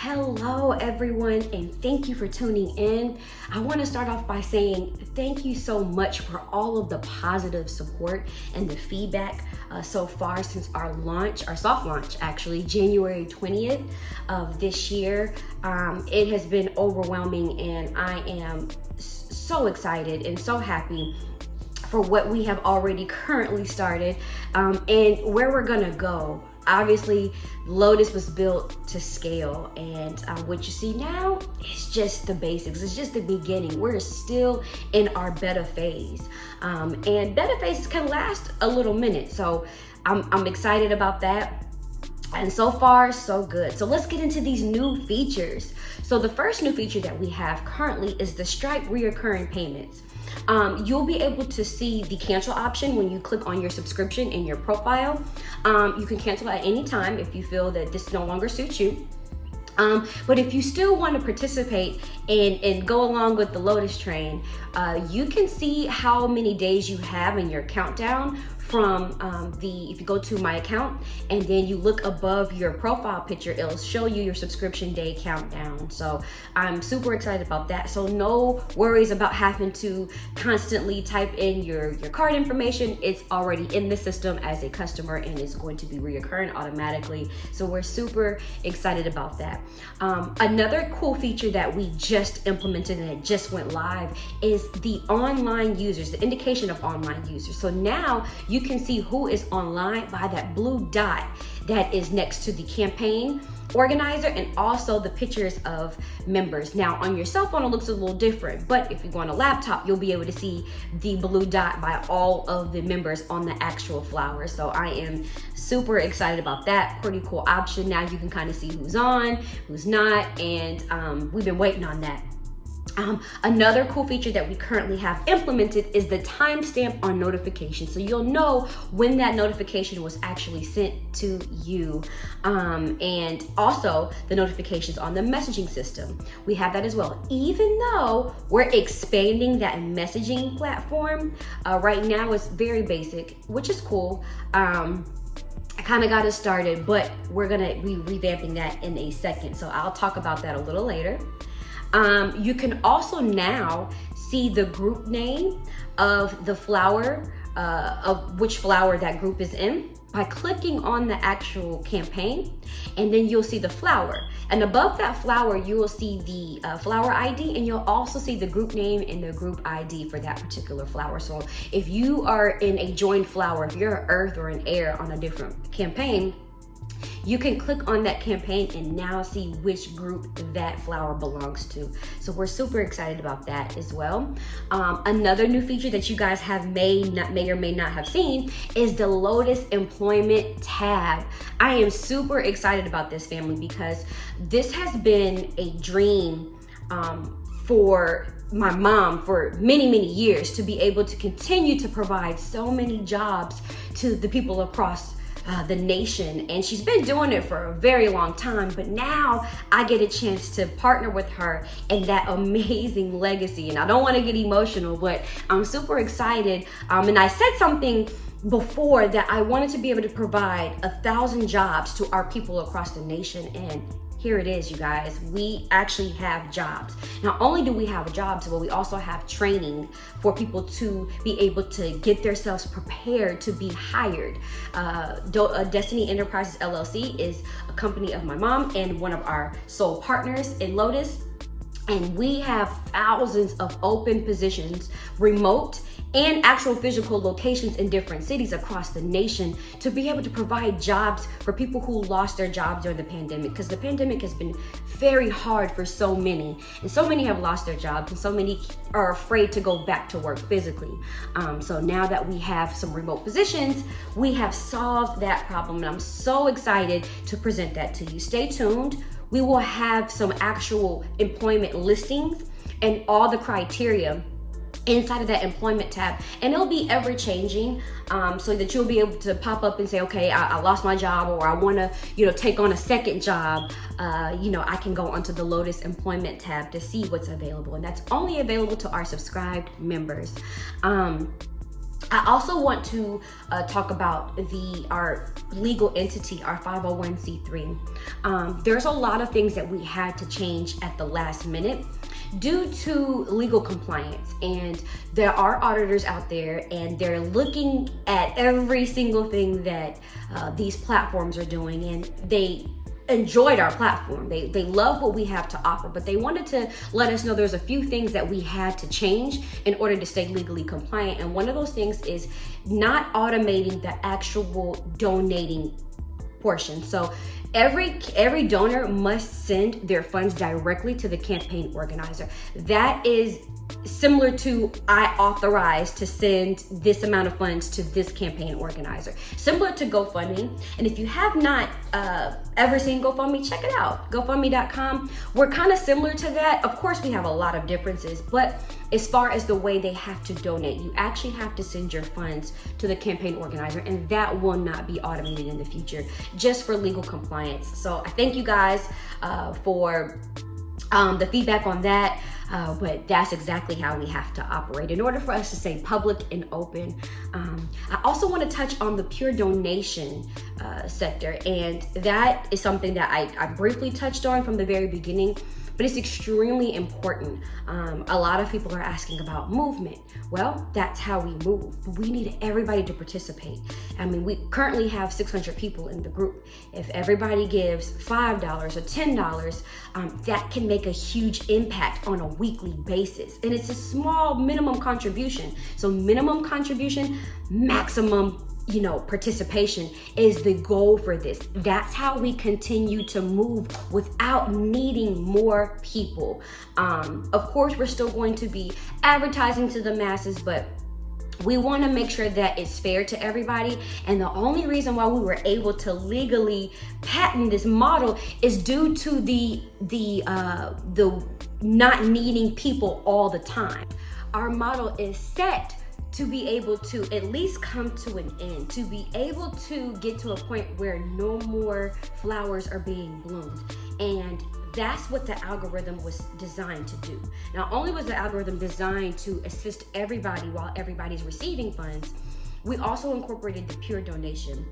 Hello everyone, and thank you for tuning in. I want to start off by saying thank you so much for all of the positive support and the feedback so far since our launch, our soft launch actually, January 20th of this year. It has been overwhelming, and I am so excited and so happy for what we have already currently started and where we're gonna go. Obviously, Lotus was built to scale, and what you see now is just the basics. It's just the beginning. We're still in our beta phase, and beta phases can last a little minute. So I'm excited about that. And so far, so good. So let's get into these new features. So the first new feature that we have currently is the Stripe reoccurring payments. You'll be able to see the cancel option when you click on your subscription in your profile. You can cancel at any time if you feel that this no longer suits you. But if you still want to participate and go along with the Lotus train, you can see how many days you have in your countdown from if you go to my account and then you look above your profile picture, it'll show you your subscription day countdown. So I'm super excited about that. So no worries about having to constantly type in your card information. It's already in the system as a customer and it's going to be reoccurring automatically. So we're super excited about that. Another cool feature that we just implemented and it just went live is the online users, the indication of online users. So now you can see who is online by that blue dot that is next to the campaign organizer and also the pictures of members. Now on your cell phone it looks a little different, but if you go on a laptop you'll be able to see the blue dot by all of the members on the actual flower. So I am super excited about that. Pretty cool option. Now you can kind of see who's on, who's not, and we've been waiting on that. Another cool feature that we currently have implemented is the timestamp on notification. So you'll know when that notification was actually sent to you. And also the notifications on the messaging system. We have that as well. Even though we're expanding that messaging platform, right now it's very basic, which is cool. I kind of got it started, but we're gonna be revamping that in a second. So I'll talk about that a little later. You can also now see the group name of the flower, of which flower that group is in by clicking on the actual campaign, and then you'll see the flower. And above that flower, you will see the flower ID, and you'll also see the group name and the group ID for that particular flower. So if you are in a joined flower, if you're an earth or an air on a different campaign, you can click on that campaign and now see which group that flower belongs to. So we're super excited about that as well. Another new feature that you guys may or may not have seen is the Lotus employment tab. I am super excited about this, family, because this has been a dream for my mom for many years, to be able to continue to provide so many jobs to the people across the nation. And she's been doing it for a very long time, but now I get a chance to partner with her in that amazing legacy. And I don't want to get emotional, but I'm super excited. And I said something before that I wanted to be able to provide 1,000 jobs to our people across the nation, and here it is, you guys. We actually have jobs. Not only do we have jobs, but we also have training for people to be able to get themselves prepared to be hired. Destiny Enterprises LLC is a company of my mom and one of our sole partners in Lotus. And we have thousands of open positions, remote and actual physical locations in different cities across the nation, to be able to provide jobs for people who lost their jobs during the pandemic, because the pandemic has been very hard for so many, and so many have lost their jobs, and so many are afraid to go back to work physically. So now that we have some remote positions, we have solved that problem, and I'm so excited to present that to you. Stay tuned. We will have some actual employment listings and all the criteria inside of that employment tab, and it'll be ever changing, so that you'll be able to pop up and say, okay, I lost my job, or I want to take on a second job. I can go onto the Lotus employment tab to see what's available, and that's only available to our subscribed members. I also want to talk about our legal entity, our 501c3. There's a lot of things that we had to change at the last minute due to legal compliance, and there are auditors out there and they're looking at every single thing that these platforms are doing, and they enjoyed our platform. They love what we have to offer, but they wanted to let us know there's a few things that we had to change in order to stay legally compliant. And one of those things is not automating the actual donating portion. So every donor must send their funds directly to the campaign organizer. That is similar to I authorize to send this amount of funds to this campaign organizer, similar to GoFundMe. And if you have not ever seen GoFundMe, check it out, gofundme.com. We're kind of similar to that. Of course, we have a lot of differences, but as far as the way they have to donate, you actually have to send your funds to the campaign organizer, and that will not be automated in the future, just for legal compliance. So I thank you guys for the feedback on that. But that's exactly how we have to operate in order for us to stay public and open. I also want to touch on the pure donation sector, and that is something that I briefly touched on from the very beginning, but it's extremely important. A lot of people are asking about movement. Well, that's how we move. We need everybody to participate. I mean, we currently have 600 people in the group. If everybody gives $5 or $10, that can make a huge impact on a weekly basis. And it's a small minimum contribution. So minimum contribution, maximum participation is the goal for this. That's how we continue to move without needing more people. Of course, we're still going to be advertising to the masses, but we want to make sure that it's fair to everybody. And the only reason why we were able to legally patent this model is due to the not needing people all the time. Our model is set to be able to at least come to an end, to be able to get to a point where no more flowers are being bloomed. And that's what the algorithm was designed to do. Not only was the algorithm designed to assist everybody while everybody's receiving funds, we also incorporated the pure donation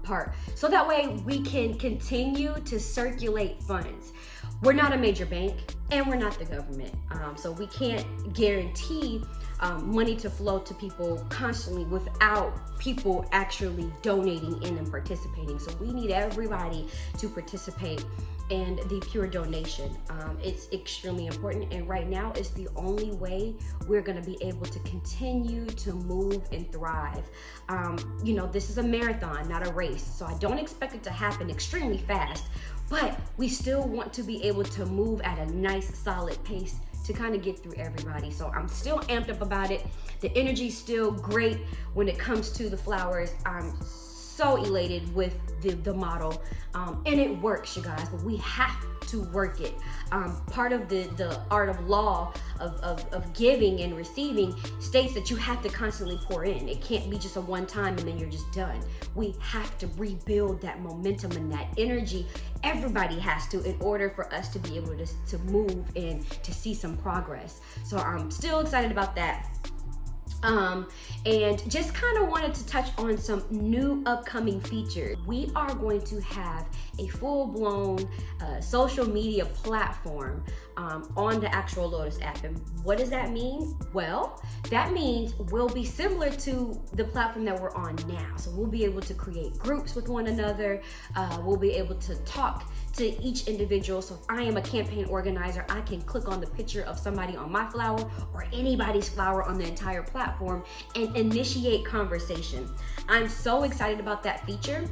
part. So that way we can continue to circulate funds. We're not a major bank and we're not the government. So we can't guarantee money to flow to people constantly without people actually donating in and participating. So we need everybody to participate in the pure donation. It's extremely important, and right now it's the only way we're gonna be able to continue to move and thrive. This is a marathon, not a race, so I don't expect it to happen extremely fast, but we still want to be able to move at a nice solid pace to kind of get through everybody. So I'm still amped up about it. The energy's still great when it comes to the flowers. I'm so elated with the model, and it works, you guys, but we have to work it. Part of the art of law of giving and receiving states that you have to constantly pour in. It can't be just a one time and then you're just done. We have to rebuild that momentum and that energy. Everybody has to, in order for us to be able to move and to see some progress. So I'm still excited about that. And just kind of wanted to touch on some new upcoming features. We are going to have a full-blown social media platform on the actual Lotus app. And what does that mean? Well, that means we'll be similar to the platform that we're on now. So we'll be able to create groups with one another. We'll be able to talk to each individual. So if I am a campaign organizer, I can click on the picture of somebody on my flower or anybody's flower on the entire platform and initiate conversation. I'm so excited about that feature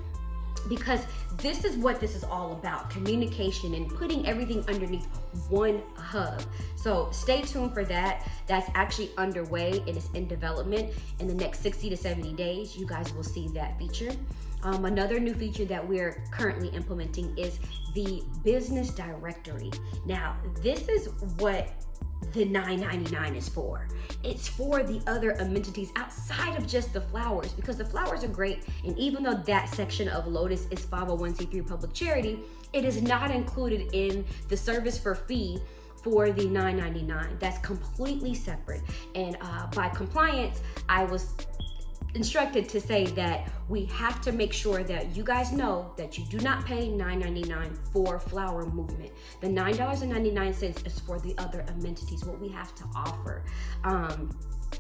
because this is what this is all about, communication and putting everything underneath one hub. So stay tuned for that. That's actually underway and it's in development. In the next 60 to 70 days, you guys will see that feature. Another new feature that we're currently implementing is the business directory. Now, this is what the $9.99 is for. It's for the other amenities outside of just the flowers, because the flowers are great, and even though that section of Lotus is 501c3 public charity, it is not included in the service for fee for the $9.99. That's completely separate. And by compliance, I was instructed to say that we have to make sure that you guys know that you do not pay $9.99 for flower movement. The $9.99 is for the other amenities, what we have to offer.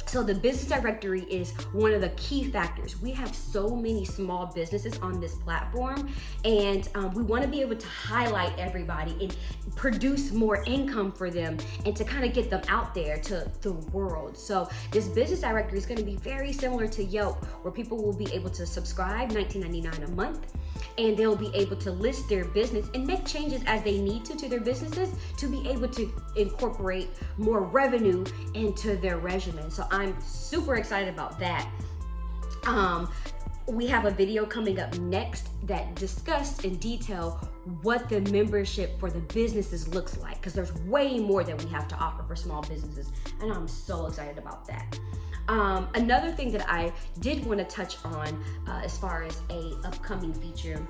So the business directory is one of the key factors. We have so many small businesses on this platform, and we want to be able to highlight everybody and produce more income for them and to kind of get them out there to the world. So this business directory is going to be very similar to Yelp, where people will be able to subscribe $19.99 a month, and they'll be able to list their business and make changes as they need to their businesses to be able to incorporate more revenue into their regimen. So I'm super excited about that. We have a video coming up next that discussed in detail what the membership for the businesses looks like, because there's way more that we have to offer for small businesses, and I'm so excited about that. Another thing that I did want to touch on as far as a upcoming feature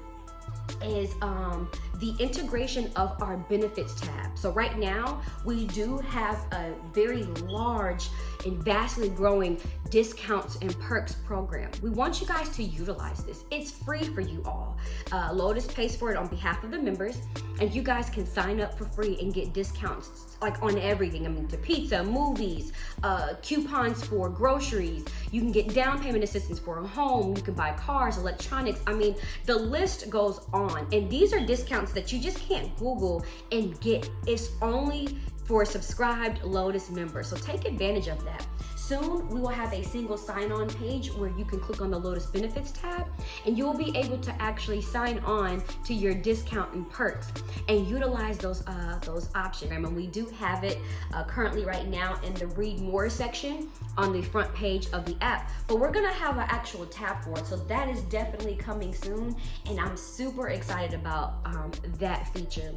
is the integration of our benefits tab. So right now we do have a very large and vastly growing discounts and perks program. We want you guys to utilize this. It's free for you all. Lotus pays for it on behalf of the members, and you guys can sign up for free and get discounts like on everything. I mean, to pizza, movies, coupons for groceries. You can get down payment assistance for a home. You can buy cars, electronics. I mean, the list goes on. And these are discounts that you just can't Google and get. It's only for subscribed Lotus members. So take advantage of that. Soon, we will have a single sign-on page where you can click on the Lotus Benefits tab, and you'll be able to actually sign on to your discount and perks and utilize those options. And we do have it currently right now in the Read More section on the front page of the app, but we're gonna have an actual tab for it. So that is definitely coming soon, and I'm super excited about that feature.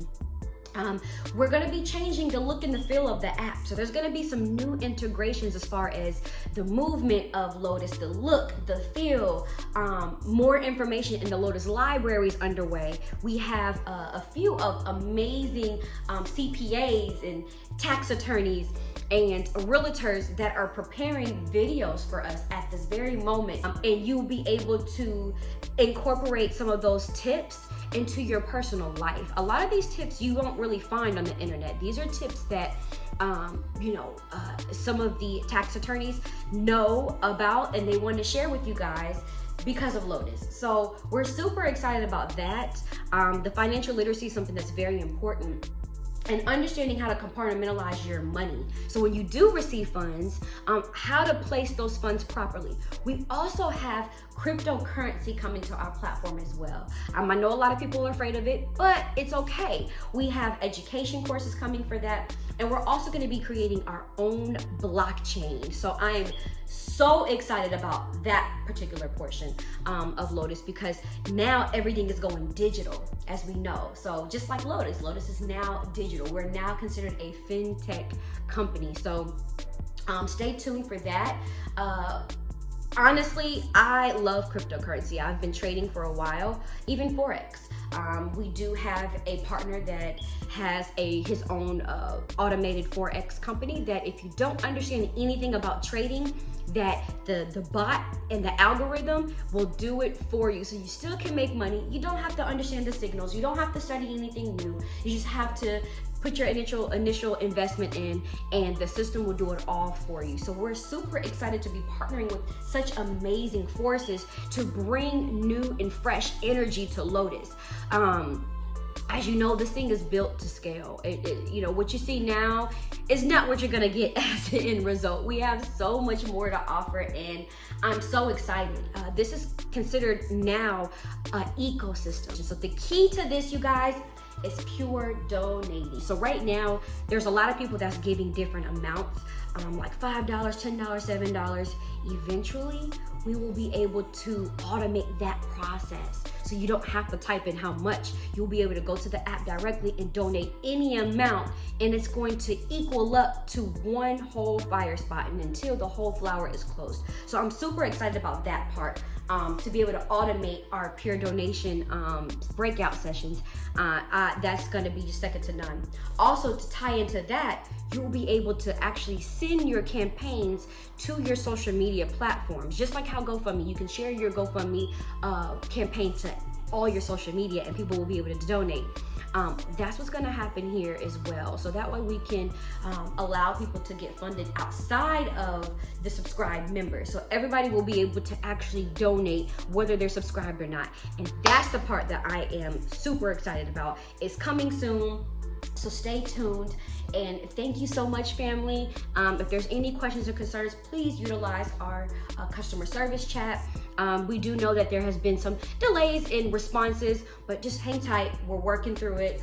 We're going to be changing the look and the feel of the app. So there's going to be some new integrations as far as the movement of Lotus, the look, the feel, more information in the Lotus libraries underway. We have a few of amazing CPAs and tax attorneys and realtors that are preparing videos for us at this very moment. And you'll be able to incorporate some of those tips into your personal life. A lot of these tips you won't really find on the internet. These are tips that some of the tax attorneys know about and they want to share with you guys because of Lotus. So we're super excited about that. The financial literacy is something that's very important, and understanding how to compartmentalize your money. So when you do receive funds, how to place those funds properly. We also have cryptocurrency coming to our platform as well. I know a lot of people are afraid of it, but it's okay. We have education courses coming for that, and we're also going to be creating our own blockchain. So I am so excited about that particular portion of Lotus, because now everything is going digital, as we know. So just like Lotus is now digital. We're now considered a fintech company. So stay tuned for that. Honestly, I love cryptocurrency. I've been trading for a while, even Forex. We do have a partner that has his own automated Forex company that if you don't understand anything about trading, that the bot and the algorithm will do it for you. So you still can make money. You don't have to understand the signals. You don't have to study anything new. You just have to put your initial investment in, and the system will do it all for you. So we're super excited to be partnering with such amazing forces to bring new and fresh energy to Lotus. As you know, this thing is built to scale. What you see now is not what you're gonna get as an end result. We have so much more to offer, and I'm so excited. This is considered now an ecosystem. So the key to this, you guys, is pure donating. So right now, there's a lot of people that's giving different amounts, like $5, $10, $7. Eventually, we will be able to automate that process. So you don't have to type in how much. You'll be able to go to the app directly and donate any amount, and it's going to equal up to one whole fire spot and until the whole flower is closed. So I'm super excited about that part. to be able to automate our peer donation breakout sessions. That's going to be just second to none. Also, to tie into that, you'll be able to actually send your campaigns to your social media platforms. Just like how GoFundMe, you can share your GoFundMe campaign to all your social media and people will be able to donate. That's what's going to happen here as well. So that way we can allow people to get funded outside of the subscribed members. So everybody will be able to actually donate whether they're subscribed or not. And that's the part that I am super excited about. It's coming soon. So stay tuned, and thank you so much, family. If there's any questions or concerns, please utilize our customer service chat. We do know that there has been some delays in responses, but just hang tight. We're working through it.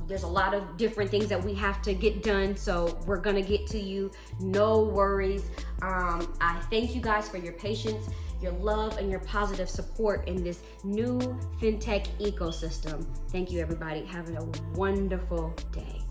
There's a lot of different things that we have to get done, so we're gonna get to you. No worries. I thank you guys for your patience, your love, and your positive support in this new fintech ecosystem. Thank you, everybody. Having a wonderful day.